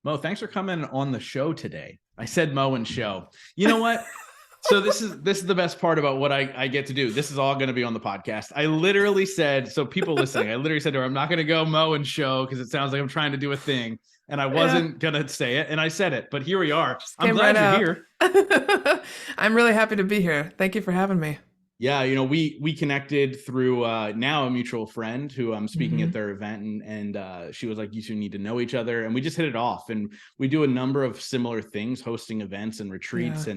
Mo, thanks for coming on the show today. I said Mo and show. You know what? So this is the best part about what I get to do. This is all going to be on the podcast. I literally said, so people listening, I literally said to her, I'm not going to go Mo and show because it sounds like I'm trying to do a thing. And I wasn't going to say it. And I said it, but here we are. Just I'm came glad right you're out. here. I'm really happy to be here. Thank you for having me. Yeah, we connected through now a mutual friend who I'm speaking at Hmm. their event, and she was like, you two need to know each other, and we just hit it off, and we do a number of similar things, hosting events and retreats, Yeah.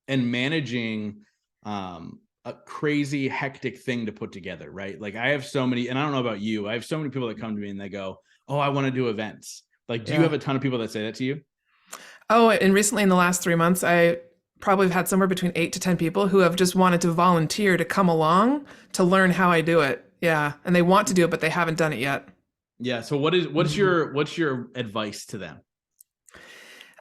and managing a crazy hectic thing to put together, right? Like I have so many, and I don't know about you, I have so many people that come to me and they go, oh, I want to do events. Like, do you Yeah. have a ton of people that say that to you? Oh, and recently in the last 3 months, I probably have had somewhere between 8 to 10 people who have just wanted to volunteer to come along to learn how I do it. Yeah. And they want to do it, but they haven't done it yet. Yeah. So what's Mhm. your advice to them?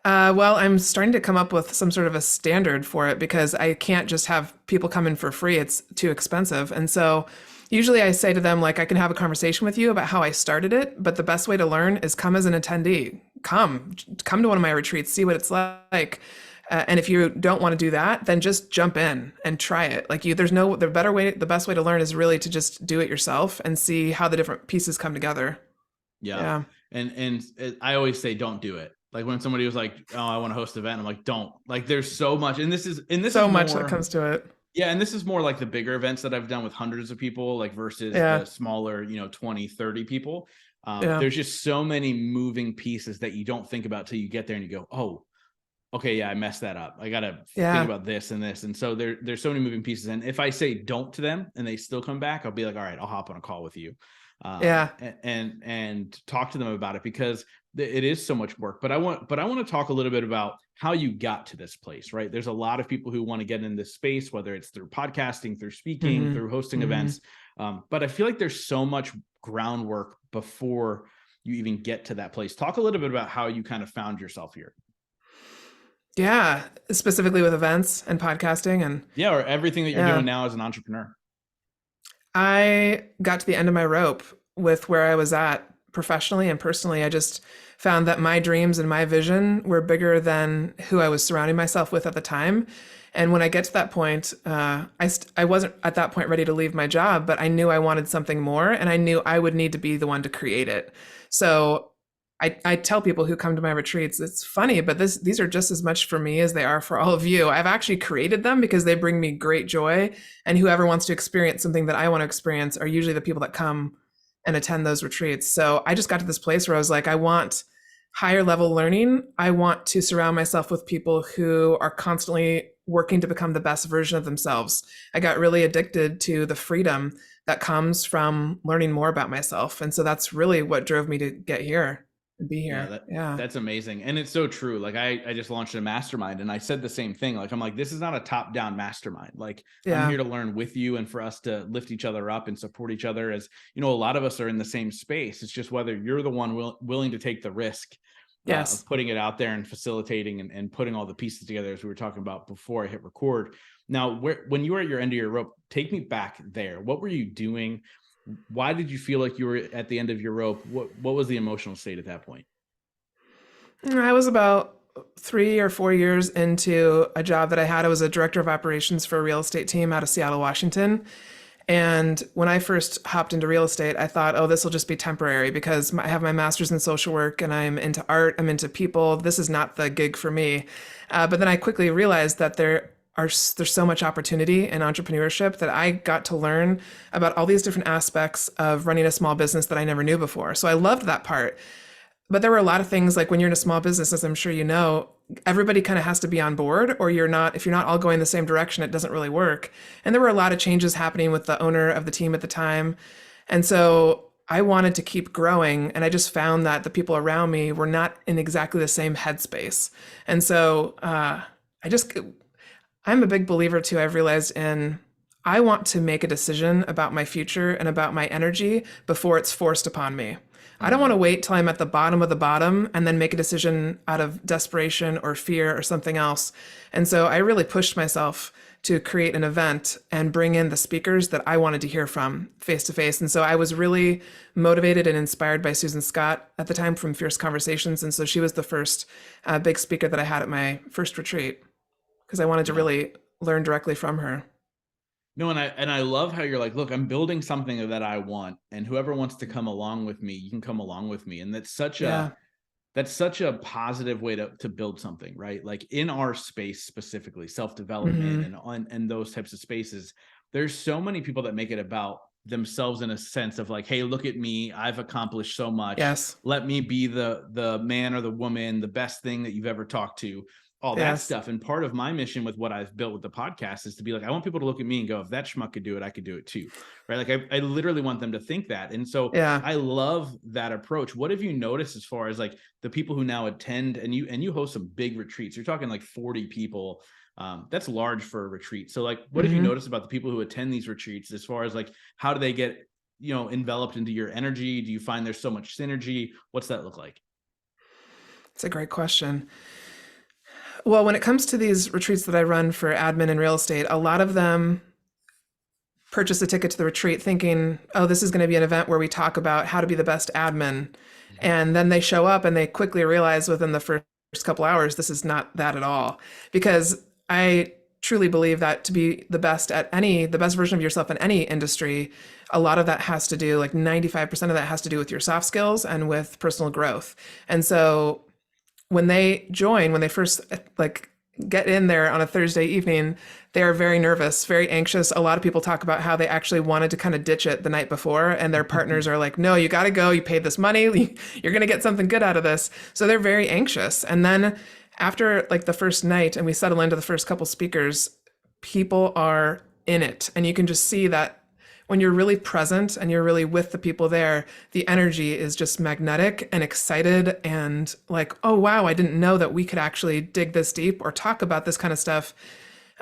Well, I'm starting to come up with some sort of a standard for it because I can't just have people come in for free. It's too expensive. And so usually I say to them, like, I can have a conversation with you about how I started it, but the best way to learn is come as an attendee. Come to one of my retreats, see what it's like. And if you don't want to do that, then just jump in and try it. Like there's no, the best way to learn is really to just do it yourself and see how the different pieces come together. Yeah. Yeah. And I always say don't do it. Like when somebody was like, "Oh, I want to host an event," I'm like, "Don't." Like there's so much, and this is So much that more, comes to it. yeah, and this is more like the bigger events that I've done with hundreds of people, like versus Yeah. the smaller, 20, 30 people. Yeah. There's just so many moving pieces that you don't think about till you get there and you go, "Oh, okay, yeah, I messed that up. I got to think Yeah. about this and this." And so there's so many moving pieces. And if I say don't to them and they still come back, I'll be like, "All right, I'll hop on a call with you." Yeah. And talk to them about it because it is so much work. But I want to talk a little bit about how you got to this place, right? There's a lot of people who want to get in this space, whether it's through podcasting, through speaking, Hmm. through hosting Hmm. events. But I feel like there's so much groundwork before you even get to that place. Talk a little bit about how you kind of found yourself here. Yeah. Specifically with events and podcasting. And Yeah, or everything that you're doing yeah, now as an entrepreneur. I got to the end of my rope with where I was at professionally and personally. I just found that my dreams and my vision were bigger than who I was surrounding myself with at the time. And when I get to that point, I wasn't at that point ready to leave my job, but I knew I wanted something more, and I knew I would need to be the one to create it. So I tell people who come to my retreats, it's funny, but these are just as much for me as they are for all of you. I've actually created them because they bring me great joy, and whoever wants to experience something that I want to experience are usually the people that come and attend those retreats. So I just got to this place where I was like, I want higher level learning. I want to surround myself with people who are constantly working to become the best version of themselves. I got really addicted to the freedom that comes from learning more about myself. And so that's really what drove me to get here and be Yeah, here. Yeah. that's amazing. And it's so true. Like I just launched a mastermind and I said the same thing. Like I'm like, this is not a top-down mastermind. Like I'm Yeah. here to learn with you and for us to lift each other up and support each other. As a lot of us are in the same space. It's just whether you're the one willing to take the risk of Yes. putting it out there and facilitating and putting all the pieces together, as we were talking about before I hit record. Now, when you were at your end of your rope, take me back there. What were you doing? Why did you feel like you were at the end of your rope? What was the emotional state at that point? I was about 3 or 4 years into a job that I had. I was a director of operations for a real estate team out of Seattle, Washington. And when I first hopped into real estate, I thought, oh, this will just be temporary because I have my master's in social work and I'm into art, I'm into people. This is not the gig for me. But then I quickly realized that there's so much opportunity in entrepreneurship that I got to learn about all these different aspects of running a small business that I never knew before. So I loved that part. But there were a lot of things like when you're in a small business, as I'm sure you know, everybody kind of has to be on board, or if you're not all going the same direction, it doesn't really work. And there were a lot of changes happening with the owner of the team at the time. And so I wanted to keep growing, and I just found that the people around me were not in exactly the same headspace. And so I'm a big believer too. I've realized I want to make a decision about my future and about my energy before it's forced upon me. I don't want to Mm. wait till I'm at the bottom of the bottom and then make a decision out of desperation or fear or something else. And so I really pushed myself to create an event and bring in the speakers that I wanted to hear from face to face. And so I was really motivated and inspired by Susan Scott at the time from Fierce Conversations. And so she was the first big speaker that I had at my first retreat because I wanted to Yeah. really learn directly from her. No, and I love how you're like, look, I'm building something that I want, and whoever wants to come along with me, you can come along with me. And Yeah. that's such a positive way to build something, right? Like in our space specifically, self-development and those types of spaces, there's so many people that make it about themselves in a sense of like, hey, look at me, I've accomplished so much. Yes. Let me be the man or the woman, the best thing that you've ever talked to, all that Yes. stuff. And part of my mission with what I've built with the podcast is to be like, I want people to look at me and go, if that schmuck could do it, I could do it too. Right. Like I literally want them to think that. And so Yeah. I love that approach. What have you noticed as far as like the people who now attend, and you host some big retreats? You're talking like 40 people. That's large for a retreat. So like, what have you noticed about the people who attend these retreats as far as like, how do they get, enveloped into your energy? Do you find there's so much synergy? What's that look like? It's a great question. Well, when it comes to these retreats that I run for admin and real estate, a lot of them purchase a ticket to the retreat thinking, oh, this is going to be an event where we talk about how to be the best admin. And then they show up and they quickly realize within the first couple hours, this is not that at all. Because I truly believe that to be the best at the best version of yourself in any industry, a lot of that has to do, like 95% of that has to do with your soft skills and with personal growth. And so when they join, when they first like get in there on a Thursday evening, they are very nervous, very anxious. A lot of people talk about how they actually wanted to kind of ditch it the night before, and their partners are like, no, you got to go. You paid this money. You're going to get something good out of this. So they're very anxious. And then after like the first night and we settle into the first couple speakers, people are in it. And you can just see that when you're really present and you're really with the people there, the energy is just magnetic and excited and like, oh, wow, I didn't know that we could actually dig this deep or talk about this kind of stuff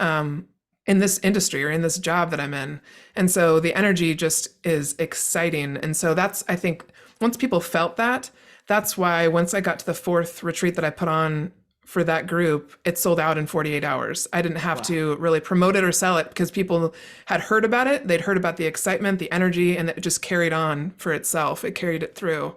in this industry or in this job that I'm in. And so the energy just is exciting. And so that's, I think, once people felt that, that's why once I got to the fourth retreat that I put on for that group, it sold out in 48 hours. I didn't have to really promote it or sell it because people had heard about it. They'd heard about the excitement, the energy, and it just carried on for itself. It carried it through.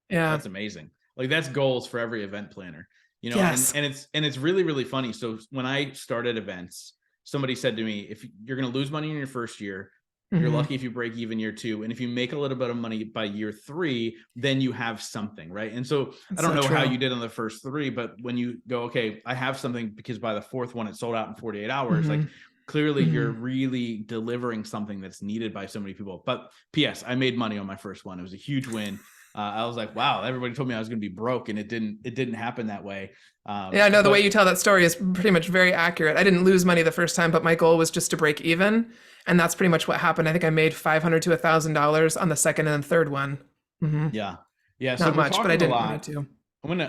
Yeah. That's amazing. Like that's goals for every event planner, Yes. and it's really, really funny. So when I started events, somebody said to me, if you're going to lose money in your first year, you're lucky if you break even year 2. And if you make a little bit of money by year 3, then you have something, right? And so That's I don't so know how true. you did on the first 3, but when you go, okay, I have something because by the fourth one, it sold out in 48 hours. Like clearly you're really delivering something that's needed by so many people. But P.S., I made money on my first one. It was a huge win. I was like, wow, everybody told me I was going to be broke, and it didn't happen that way. Yeah, I know the way you tell that story is pretty much very accurate. I didn't lose money the first time, but my goal was just to break even. And that's pretty much what happened. I think I made $500 to $1,000 on the second and third one. Yeah. Yeah. So Not we're much, but I talking a didn't want lot. it to.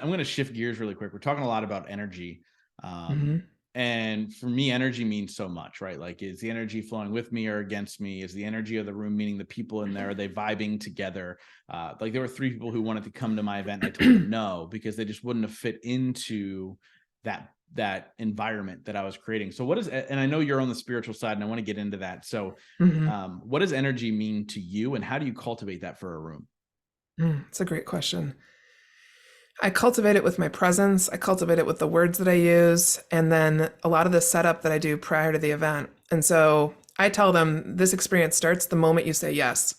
I'm gonna shift gears really quick. We're talking a lot about energy. Mm-hmm. And for me, energy means so much, right? Like, is the energy flowing with me or against me? Is the energy of the room, meaning the people in there, are they vibing together? Like there were 3 people who wanted to come to my event. And I told them no, because they just wouldn't have fit into that environment that I was creating. So and I know you're on the spiritual side and I want to get into that. So what does energy mean to you, and how do you cultivate that for a room? It's a great question. I cultivate it with my presence. I cultivate it with the words that I use, and then a lot of the setup that I do prior to the event. And so I tell them this experience starts the moment you say yes.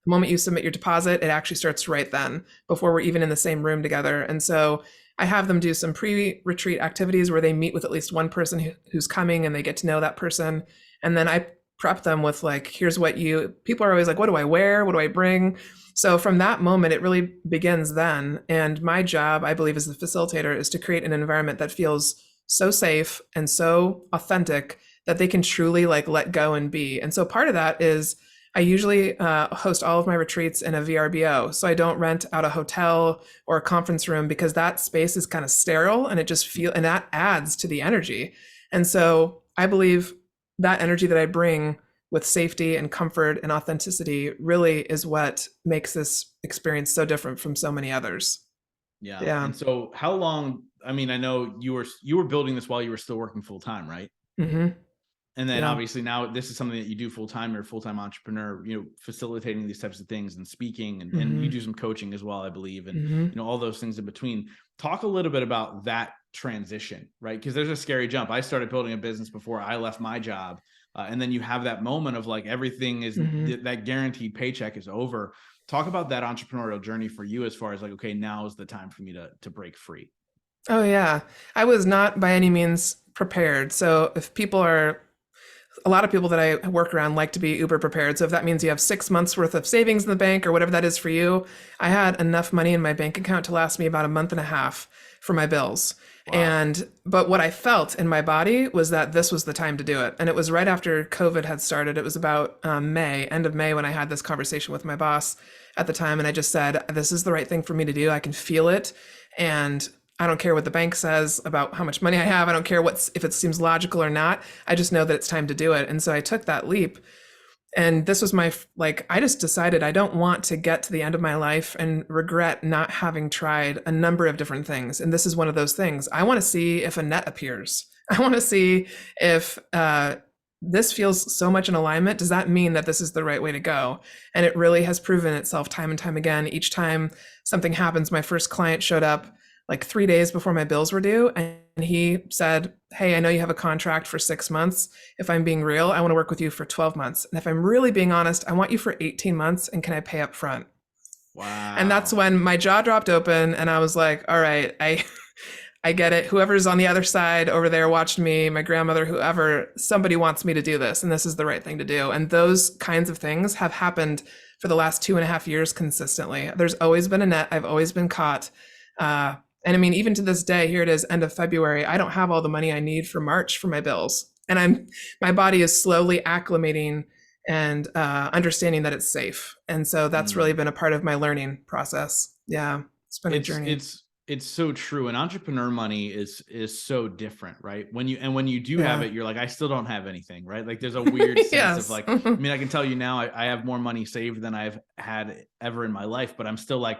The moment you submit your deposit, it actually starts right then, before we're even in the same room together. And so I have them do some pre-retreat activities where they meet with at least one person who's coming and they get to know that person. And then I prep them with like, here's what people are always like, what do I wear? What do I bring? So from that moment, it really begins then. And my job, I believe, as the facilitator is to create an environment that feels so safe and so authentic that they can truly like let go and be. And so part of that is I usually host all of my retreats in a VRBO. So I don't rent out a hotel or a conference room because that space is kind of sterile and and that adds to the energy. And so I believe that energy that I bring with safety and comfort and authenticity really is what makes this experience so different from so many others. Yeah. Yeah. And so how long, I mean, I know you were building this while you were still working full time, right? Mm-hmm. And then Yeah. obviously now this is something that you do full time. You're a full time entrepreneur, facilitating these types of things and speaking, and you do some coaching as well, I believe, and all those things in between. Talk a little bit about that transition, right? Because there's a scary jump. I started building a business before I left my job, and then you have that moment of like everything is that guaranteed paycheck is over. Talk about that entrepreneurial journey for you as far as like, okay, now is the time for me to break free. Oh yeah. I was not by any means prepared. So if people are a lot of people that I work around like to be uber prepared. So if that means you have 6 months worth of savings in the bank or whatever that is for you, I had enough money in my bank account to last me about a month and a half for my bills. Wow. But what I felt in my body was that this was the time to do it. And it was right after COVID had started. It was about end of May, when I had this conversation with my boss at the time. And I just said, this is the right thing for me to do. I can feel it. And I don't care what the bank says about how much money I have. I don't care if it seems logical or not. I just know that it's time to do it. And so I took that leap. And this was I just decided I don't want to get to the end of my life and regret not having tried a number of different things. And this is one of those things. I want to see if a net appears. I want to see if this feels so much in alignment. Does that mean that this is the right way to go? And it really has proven itself time and time again. Each time something happens, my first client showed up like 3 days before my bills were due. And he said, hey, I know you have a contract for 6 months. If I'm being real, I want to work with you for 12 months. And if I'm really being honest, I want you for 18 months. And can I pay up front? Wow. And that's when my jaw dropped open and I was like, all right, I get it. Whoever's on the other side over there watched me, my grandmother, whoever, somebody wants me to do this. And this is the right thing to do. And those kinds of things have happened for the last 2.5 years consistently. There's always been a net. I've always been caught. And I mean, even to this day, here it is, end of February, I don't have all the money I need for March for my bills. And my body is slowly acclimating and understanding that it's safe. And so that's really been a part of my learning process. Yeah, it's been a journey. It's so true. And entrepreneur money is so different, right? When you do have it, you're like, I still don't have anything, right? Like there's a weird sense of like, I mean, I can tell you now, I have more money saved than I've had ever in my life, but I'm still like,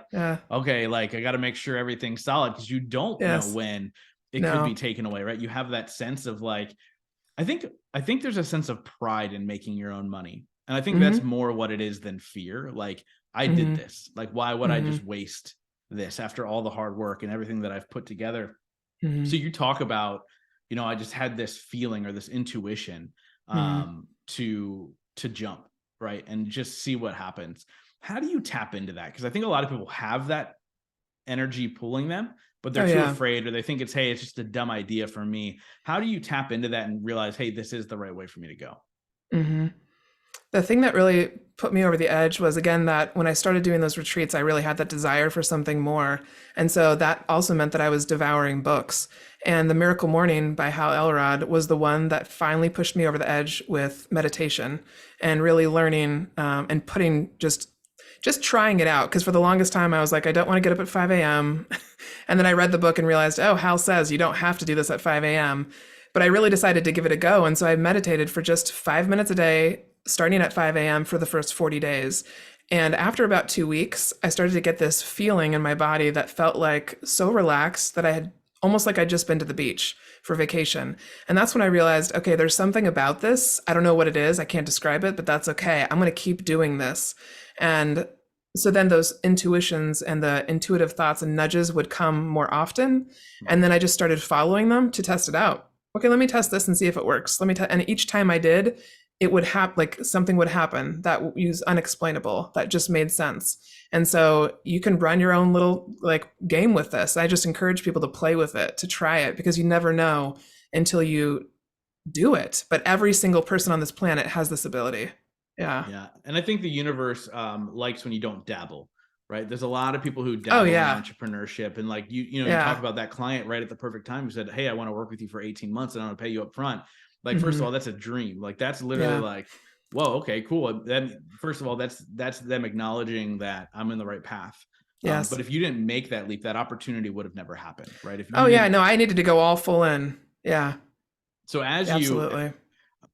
okay, like I got to make sure everything's solid, because you don't know when it could be taken away, right? You have that sense of like, I think there's a sense of pride in making your own money. And I think that's more what it is than fear. Like I did this, like, why would I just waste this after all the hard work and everything that I've put together? So you talk about, I just had this feeling or this intuition to jump, right? And just see what happens. How do you tap into that? Because I think a lot of people have that energy pulling them, but they're too afraid, or they think it's just a dumb idea for me. How do you tap into that and realize, hey, this is the right way for me to go? The thing that really put me over the edge was, again, that when I started doing those retreats, I really had that desire for something more. And so that also meant that I was devouring books. And The Miracle Morning by Hal Elrod was the one that finally pushed me over the edge with meditation and really learning and putting just trying it out. Because for the longest time, I was like, I don't want to get up at 5 a.m. And then I read the book and realized, oh, Hal says you don't have to do this at 5 a.m. But I really decided to give it a go. And so I meditated for just 5 minutes a day, starting at 5 a.m. for the first 40 days. And after about 2 weeks, I started to get this feeling in my body that felt like so relaxed that I had almost like I'd just been to the beach for vacation. And that's when I realized, okay, there's something about this. I don't know what it is. I can't describe it, but that's okay. I'm going to keep doing this. And so then those intuitions and the intuitive thoughts and nudges would come more often. And then I just started following them to test it out. Okay, let me test this and see if it works. And each time I did, it would happen, like something would happen that was unexplainable, that just made sense. And so you can run your own little like game with this. I just encourage people to play with it, to try it, because you never know until you do it. But every single person on this planet has this ability. Yeah. And I think the universe likes when you don't dabble, right? There's a lot of people who dabble in entrepreneurship, and like you talk about that client right at the perfect time who said, hey, I want to work with you for 18 months and I want to pay you up front. Like, first of all, that's a dream. Like that's literally like, whoa, okay, cool. Then first of all, that's them acknowledging that I'm in the right path. Yes. But if you didn't make that leap, that opportunity would have never happened, right? If you I needed to go all full in. Yeah. So absolutely.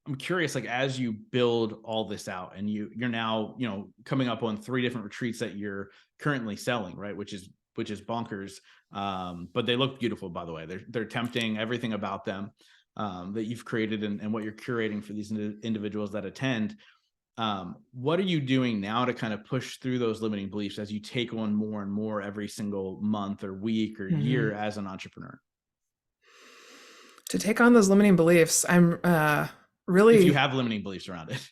I'm curious, like as you build all this out and you're now, coming up on 3 different retreats that you're currently selling, right? Which is bonkers. But they look beautiful, by the way. They're tempting, everything about them. that you've created and what you're curating for these individuals that attend. What are you doing now to kind of push through those limiting beliefs as you take on more and more every single month or week or year as an entrepreneur? To take on those limiting beliefs, I'm really. If you have limiting beliefs around it.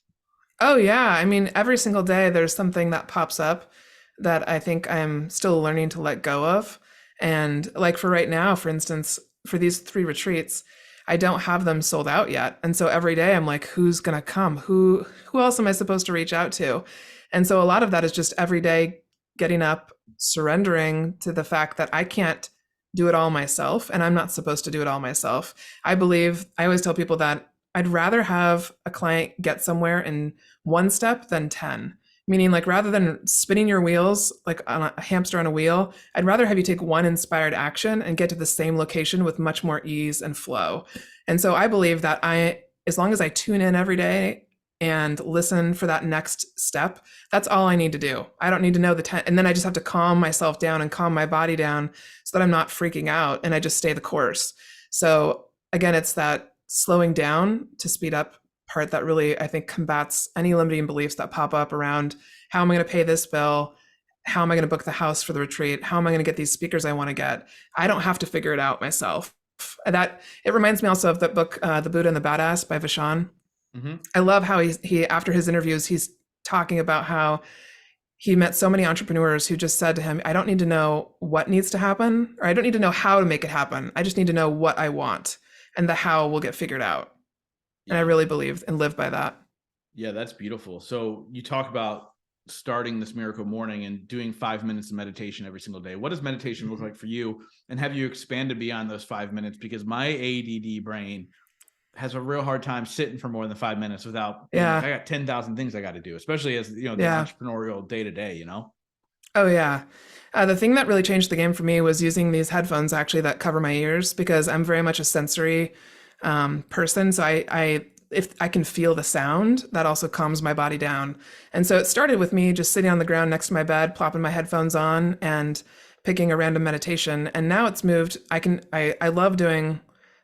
Oh, yeah. I mean, every single day there's something that pops up that I think I'm still learning to let go of. And like for right now, for instance, for these 3 retreats, I don't have them sold out yet. And so every day I'm like, who's going to come? Who else am I supposed to reach out to? And so a lot of that is just every day getting up, surrendering to the fact that I can't do it all myself and I'm not supposed to do it all myself. I always tell people that I'd rather have a client get somewhere in 1 step than 10. Meaning, like, rather than spinning your wheels like on a hamster on a wheel, I'd rather have you take 1 inspired action and get to the same location with much more ease and flow. And so I believe that as long as I tune in every day and listen for that next step, that's all I need to do. I don't need to know the 10. And then I just have to calm myself down and calm my body down so that I'm not freaking out and I just stay the course. So again, it's that slowing down to speed up part that really, I think, combats any limiting beliefs that pop up around how am I going to pay this bill? How am I going to book the house for the retreat? How am I going to get these speakers I want to get? I don't have to figure it out myself. That it reminds me also of that book, The Buddha and the Badass by Vishon. Mm-hmm. I love how he after his interviews, he's talking about how he met so many entrepreneurs who just said to him, I don't need to know what needs to happen, or I don't need to know how to make it happen. I just need to know what I want, and the how will get figured out. And I really believe and live by that. Yeah, that's beautiful. So you talk about starting this miracle morning and doing 5 minutes of meditation every single day. What does meditation look like for you? And have you expanded beyond those 5 minutes? Because my ADD brain has a real hard time sitting for more than 5 minutes without, like, I got 10,000 things I got to do, especially as, the entrepreneurial day to day, Oh, yeah. The thing that really changed the game for me was using these headphones actually that cover my ears, because I'm very much a sensory person. So if I can feel the sound, that also calms my body down. And so it started with me just sitting on the ground next to my bed, plopping my headphones on and picking a random meditation. And now it's moved. I love doing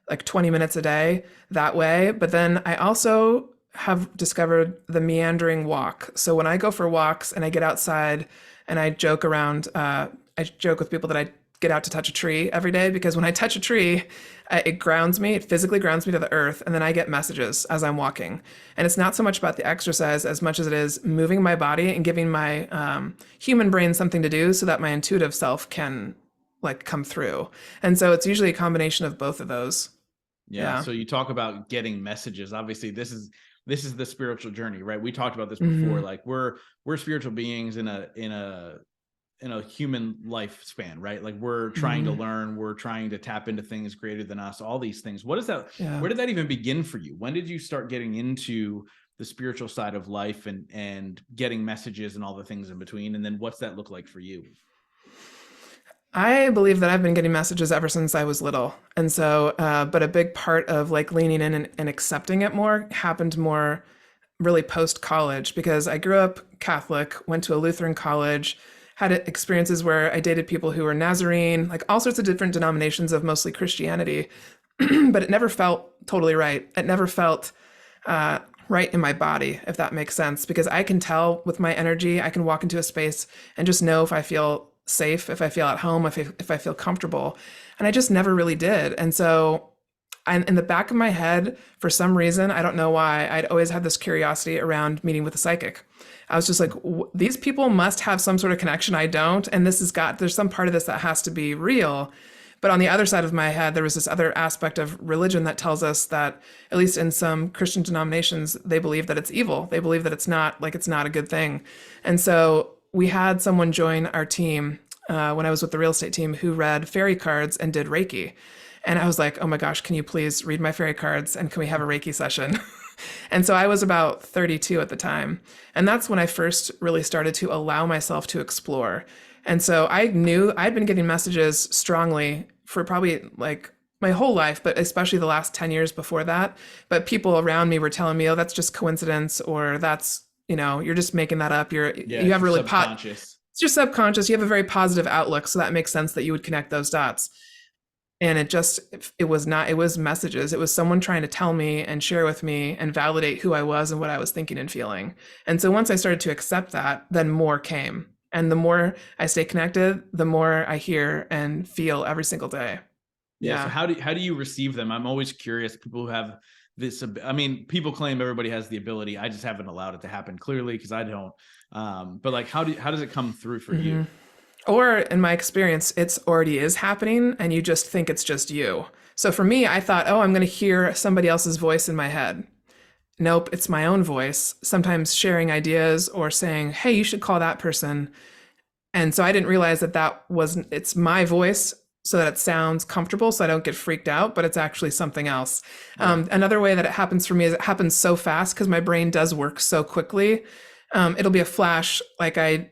like 20 minutes a day that way. But then I also have discovered the meandering walk. So when I go for walks and I get outside and I joke around, I joke with people that I get out to touch a tree every day, because when I touch a tree, it grounds me, it physically grounds me to the earth, and then I get messages as I'm walking. And it's not so much about the exercise as much as it is moving my body and giving my human brain something to do so that my intuitive self can like come through. And so it's usually a combination of both of those. Yeah. So you talk about getting messages. Obviously, this is the spiritual journey, right? We talked about this before. Mm-hmm. Like we're spiritual beings in a human lifespan, right? Like we're trying to learn, we're trying to tap into things greater than us, all these things. What is that? Yeah. Where did that even begin for you? When did you start getting into the spiritual side of life and getting messages and all the things in between? And then what's that look like for you? I believe that I've been getting messages ever since I was little. And so, but a big part of like leaning in and accepting it more happened more really post-college, because I grew up Catholic, went to a Lutheran college, had experiences where I dated people who were Nazarene, like all sorts of different denominations of mostly Christianity, but it never felt totally right. It never felt right in my body, if that makes sense, because I can tell with my energy, I can walk into a space and just know if I feel safe, if I feel at home, if I feel comfortable. And I just never really did. And so in the back of my head, for some reason, I don't know why, I'd always had this curiosity around meeting with a psychic. I was just like, these people must have some sort of connection I don't. And there's some part of this that has to be real. But on the other side of my head, there was this other aspect of religion that tells us that, at least in some Christian denominations, they believe that it's evil. They believe that it's not a good thing. And so we had someone join our team when I was with the real estate team who read fairy cards and did Reiki. And I was like, oh my gosh, can you please read my fairy cards and can we have a Reiki session? And so I was about 32 at the time. And that's when I first really started to allow myself to explore. And so I knew I'd been getting messages strongly for probably like my whole life, but especially the last 10 years before that. But people around me were telling me, oh, that's just coincidence, or that's, you're just making that up. You have really subconscious. It's your subconscious. You have a very positive outlook. So that makes sense that you would connect those dots. And it was not, it was messages. It was someone trying to tell me and share with me and validate who I was and what I was thinking and feeling. And so once I started to accept that, then more came. And the more I stay connected, the more I hear and feel every single day. Yeah. So how do you receive them? I'm always curious. People who have this, I mean, people claim everybody has the ability. I just haven't allowed it to happen clearly because I don't. But like, how does it come through for you? Or in my experience, it's already is happening and you just think it's just you. So for me, I thought, oh, I'm going to hear somebody else's voice in my head. Nope, it's my own voice, sometimes sharing ideas or saying, hey, you should call that person. And so I didn't realize it's my voice so that it sounds comfortable so I don't get freaked out, but it's actually something else. Yeah. Another way that it happens for me is it happens so fast because my brain does work so quickly. It'll be a flash. Like I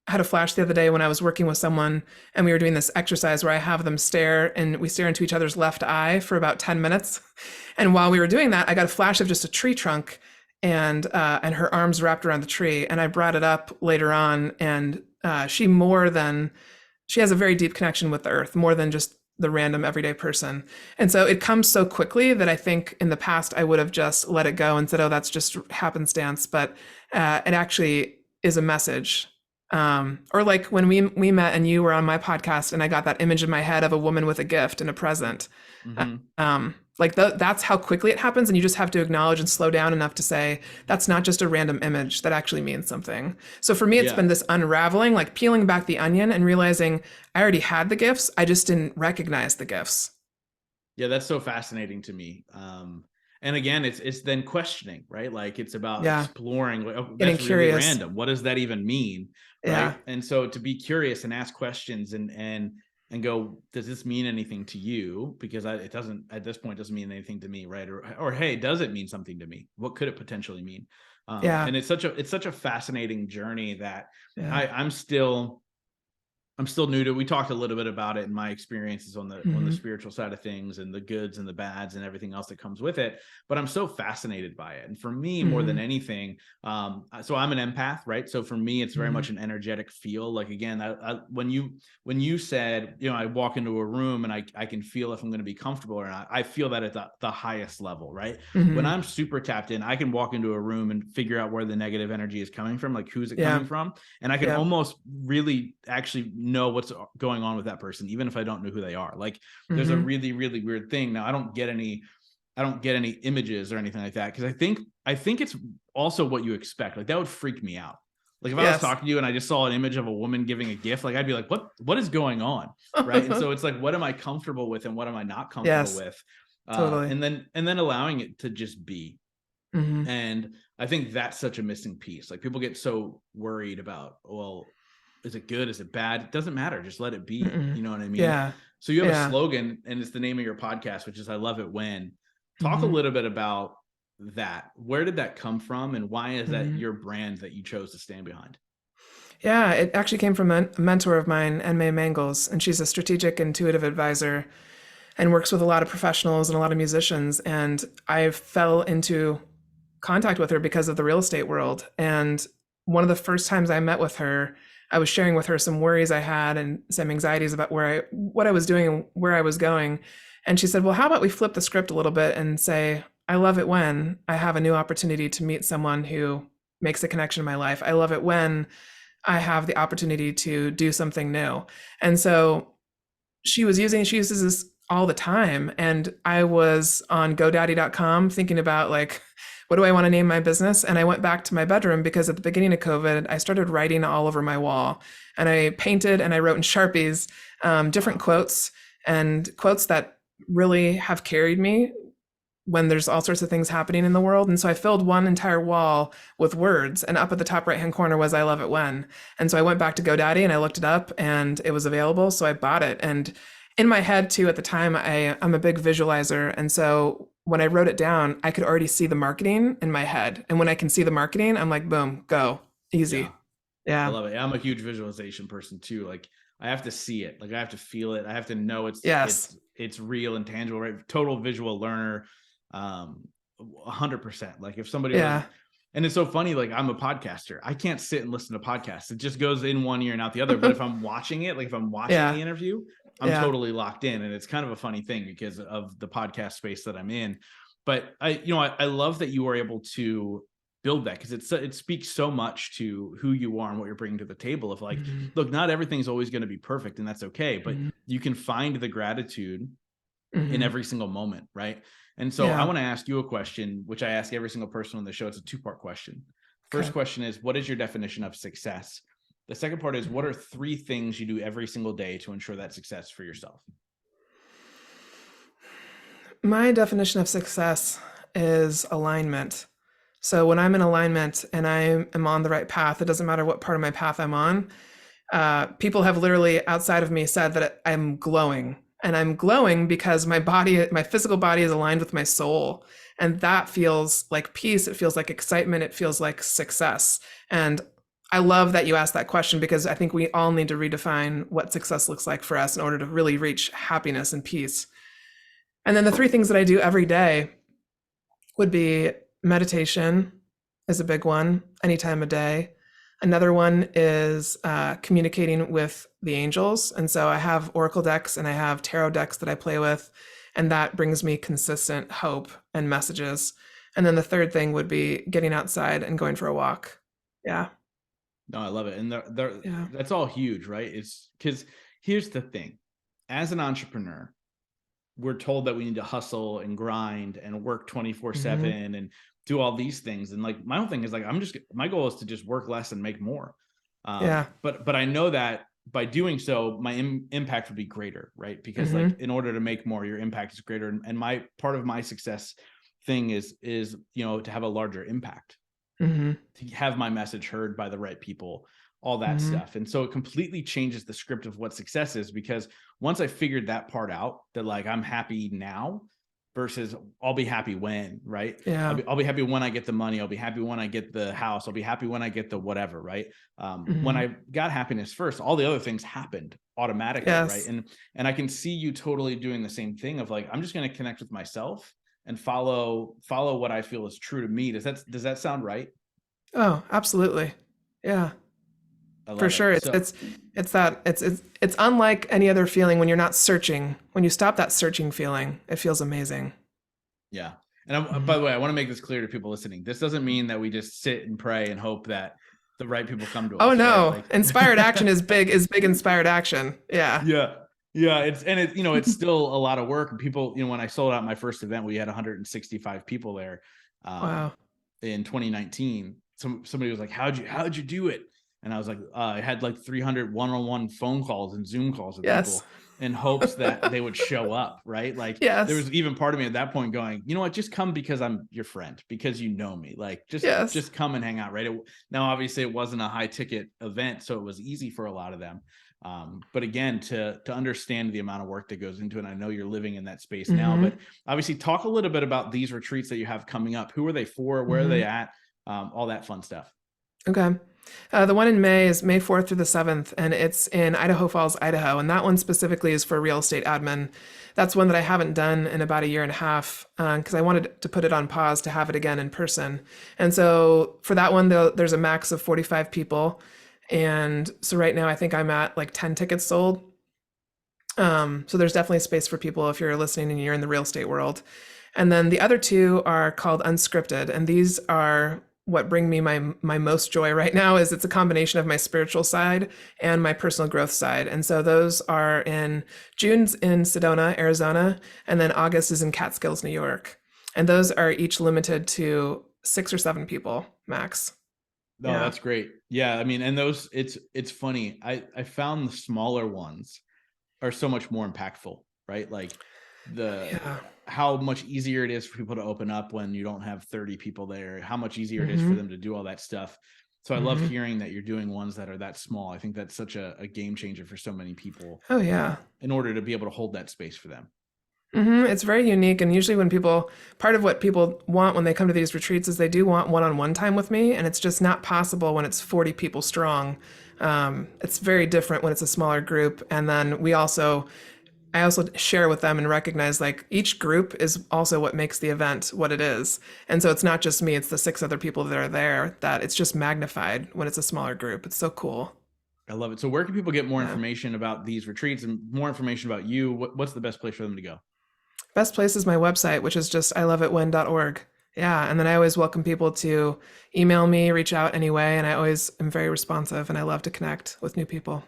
had a flash the other day when I was working with someone and we were doing this exercise where I have them stare and we stare into each other's left eye for about 10 minutes. And while we were doing that, I got a flash of just a tree trunk and her arms wrapped around the tree. And I brought it up later on and she has a very deep connection with the earth, more than just the random everyday person. And so it comes so quickly that I think in the past I would have just let it go and said, oh, that's just happenstance. But it actually is a message. Or like when we met and you were on my podcast and I got that image in my head of a woman with a gift and a present. That's how quickly it happens. And you just have to acknowledge and slow down enough to say, that's not just a random image, that actually means something. So for me, it's been this unraveling, like peeling back the onion and realizing I already had the gifts. I just didn't recognize the gifts. Yeah, that's so fascinating to me. And again, it's then questioning, right? Like it's about exploring. Like, oh, that's really random. What does that even mean? Right. Yeah. And so to be curious and ask questions and go, does this mean anything to you? Because it doesn't, at this point, doesn't mean anything to me, right? Or hey, does it mean something to me? What could it potentially mean? And it's such a fascinating journey that I'm still new to. We talked a little bit about it in my experiences on the spiritual side of things and the goods and the bads and everything else that comes with it. But I'm so fascinated by it. And for me, more than anything, so I'm an empath, right? So for me, it's very much an energetic feel. Like, again, when you said, I walk into a room and I can feel if I'm going to be comfortable or not, I feel that at the highest level, right? When I'm super tapped in, I can walk into a room and figure out where the negative energy is coming from, like who's it coming from? And I can almost really actually know what's going on with that person, even if I don't know who they are. Like there's a really, really weird thing. Now I don't get any images or anything like that. Cause I think it's also what you expect. Like that would freak me out. Like if I was talking to you and I just saw an image of a woman giving a gift, like I'd be like, what is going on? Right. And so it's like, what am I comfortable with and what am I not comfortable with? Totally. And then allowing it to just be. And I think that's such a missing piece. Like people get so worried about, well, is it good? Is it bad? It doesn't matter. Just let it be. You know what I mean? Yeah. So you have a slogan and it's the name of your podcast, which is I Love It When. Talk a little bit about that. Where did that come from? And why is that your brand that you chose to stand behind? Yeah, it actually came from a mentor of mine, Enmei Mangles, and she's a strategic intuitive advisor and works with a lot of professionals and a lot of musicians. And I fell into contact with her because of the real estate world. And one of the first times I met with her, I was sharing with her some worries I had and some anxieties about what I was doing and where I was going. And she said, well, how about we flip the script a little bit and say, I love it when I have a new opportunity to meet someone who makes a connection in my life. I love it when I have the opportunity to do something new. And so she uses this all the time. And I was on GoDaddy.com thinking about like, what do I want to name my business? And I went back to my bedroom because at the beginning of COVID, I started writing all over my wall and I painted and I wrote in Sharpies, different quotes and quotes that really have carried me when there's all sorts of things happening in the world. And so I filled one entire wall with words, and up at the top right-hand corner was I love it when. And so I went back to GoDaddy and I looked it up and it was available. So I bought it. And in my head too, at the time, I'm a big visualizer. And so when I wrote it down, I could already see the marketing in my head. And when I can see the marketing, I'm like, boom, go, easy. Yeah. I love it. I'm a huge visualization person too. Like I have to see it. Like I have to feel it. I have to know it's real and tangible, right? Total visual learner. 100%. Like if somebody and it's so funny, like I'm a podcaster. I can't sit and listen to podcasts. It just goes in one ear and out the other. But if I'm watching it, like if I'm watching the interview, I'm totally locked in. And it's kind of a funny thing because of the podcast space that I'm in. But I love that you were able to build that, because it speaks so much to who you are and what you're bringing to the table of like, look, not everything's always going to be perfect, and that's okay, but you can find the gratitude in every single moment, right? And so I want to ask you a question, which I ask every single person on the show. It's a two-part question. First question is, what is your definition of success? The second part is, what are 3 things you do every single day to ensure that success for yourself? My definition of success is alignment. So when I'm in alignment and I am on the right path, it doesn't matter what part of my path I'm on. People have literally outside of me said that I'm glowing, and I'm glowing because my body, my physical body is aligned with my soul. And that feels like peace. It feels like excitement. It feels like success. And I love that you asked that question, because I think we all need to redefine what success looks like for us in order to really reach happiness and peace. And then the 3 things that I do every day would be meditation is a big one, any time of day. Another one is communicating with the angels. And so I have oracle decks and I have tarot decks that I play with, and that brings me consistent hope and messages. And then the third thing would be getting outside and going for a walk. Yeah. No, I love it. And that's all huge, right? It's because here's the thing. As an entrepreneur, we're told that we need to hustle and grind and work 24/7 and do all these things. And like, my whole thing is like, my goal is to just work less and make more. But I know that by doing so, my impact would be greater, right? Because like, in order to make more, your impact is greater. And my part of my success thing is, to have a larger impact, to have my message heard by the right people, all that stuff. And so it completely changes the script of what success is, because once I figured that part out, that like, I'm happy now versus I'll be happy when, right? Yeah. I'll be happy when I get the money. I'll be happy when I get the house. I'll be happy when I get the whatever, right? When I got happiness first, all the other things happened automatically, right? And I can see you totally doing the same thing of like, I'm just going to connect with myself and follow what I feel is true to me. Does that sound right? Oh, absolutely. Yeah. For sure. It's unlike any other feeling when you're not searching. When you stop that searching feeling, it feels amazing. Yeah. And by the way, I want to make this clear to people listening. This doesn't mean that we just sit and pray and hope that the right people come to us. Oh no. Right? Like, inspired action is big inspired action. Yeah. Yeah. Yeah. It's still a lot of work. And people, when I sold out my first event, we had 165 people there. Wow. In 2019. Somebody was like, how'd you do it? And I was like, I had like 300 one-on-one phone calls and Zoom calls with people in hopes that they would show up, right? Like, there was even part of me at that point going, you know what, just come because I'm your friend, because you know me. Like, just come and hang out, right? Now, obviously, it wasn't a high ticket event, so it was easy for a lot of them. But again, to understand the amount of work that goes into it, and I know you're living in that space now, but obviously talk a little bit about these retreats that you have coming up. Who are they for? Where are they at? All that fun stuff. Okay. The one in May is May 4th through the 7th, and it's in Idaho Falls, Idaho. And that one specifically is for real estate admin. That's one that I haven't done in about a year and a half, because I wanted to put it on pause to have it again in person. And so for that one, there's a max of 45 people. And so right now I think I'm at like 10 tickets sold. So there's definitely space for people if you're listening and you're in the real estate world. And then the other 2 are called unscripted. And these are what bring me my most joy right now. Is it's a combination of my spiritual side and my personal growth side. And so those are in June's in Sedona, Arizona, and then August is in Catskills, New York. And those are each limited to 6 or 7 people max. No, that's great. Yeah. I mean, and those, it's funny. I found the smaller ones are so much more impactful, right? Like how much easier it is for people to open up when you don't have 30 people there, how much easier it is for them to do all that stuff. So I love hearing that you're doing ones that are that small. I think that's such a game changer for so many people. Oh yeah. In order to be able to hold that space for them. It's very unique. And usually when part of what people want when they come to these retreats is they do want one-on-one time with me. And it's just not possible when it's 40 people strong. It's very different when it's a smaller group. And then I also share with them and recognize like each group is also what makes the event what it is. And so it's not just me, it's the 6 other people that are there, that it's just magnified when it's a smaller group. It's so cool. I love it. So where can people get more Yeah. information about these retreats and more information about you? What's the best place for them to go? Best place is my website, which is just iloveitwhen.org. Yeah. And then I always welcome people to email me, reach out anyway. And I always am very responsive and I love to connect with new people.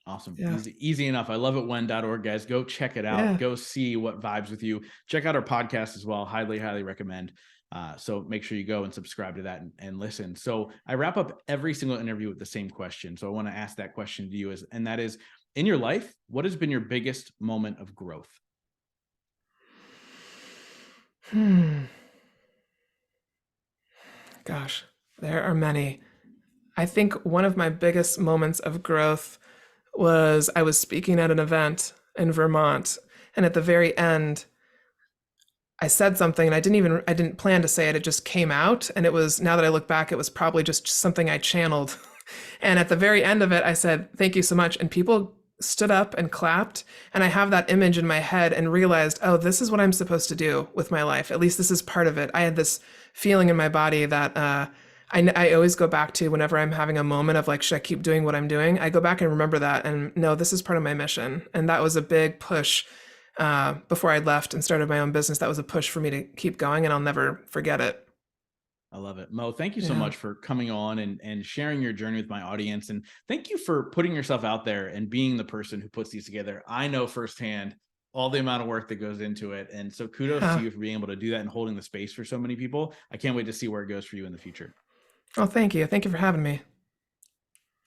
Awesome. Yeah. Easy enough. I love it when.org, guys. Go check it out. Yeah. Go see what vibes with you. Check out our podcast as well. Highly recommend. So make sure you go and subscribe to that and listen. So I wrap up every single interview with the same question. So I want to ask that question to you, and that is, in your life, what has been your biggest moment of growth? Gosh, there are many. I think one of my biggest moments of growth was I was speaking at an event in Vermont, and at the very end, I said something and I didn't plan to say it. It just came out, and it was, now that I look back, it was probably just something I channeled. And at the very end of it, I said, "Thank you so much." And people stood up and clapped, and I have that image in my head and realized, oh, this is what I'm supposed to do with my life. At least this is part of it. I had this feeling in my body that I always go back to whenever I'm having a moment of like, should I keep doing what I'm doing? I go back and remember that, and no, this is part of my mission. And that was a big push before I left and started my own business. That was a push for me to keep going, and I'll never forget it. I love it. Mo, thank you so Yeah. much for coming on and sharing your journey with my audience. And thank you for putting yourself out there and being the person who puts these together. I know firsthand all the amount of work that goes into it. And so kudos to you for being able to do that and holding the space for so many people. I can't wait to see where it goes for you in the future. Oh, thank you. Thank you for having me.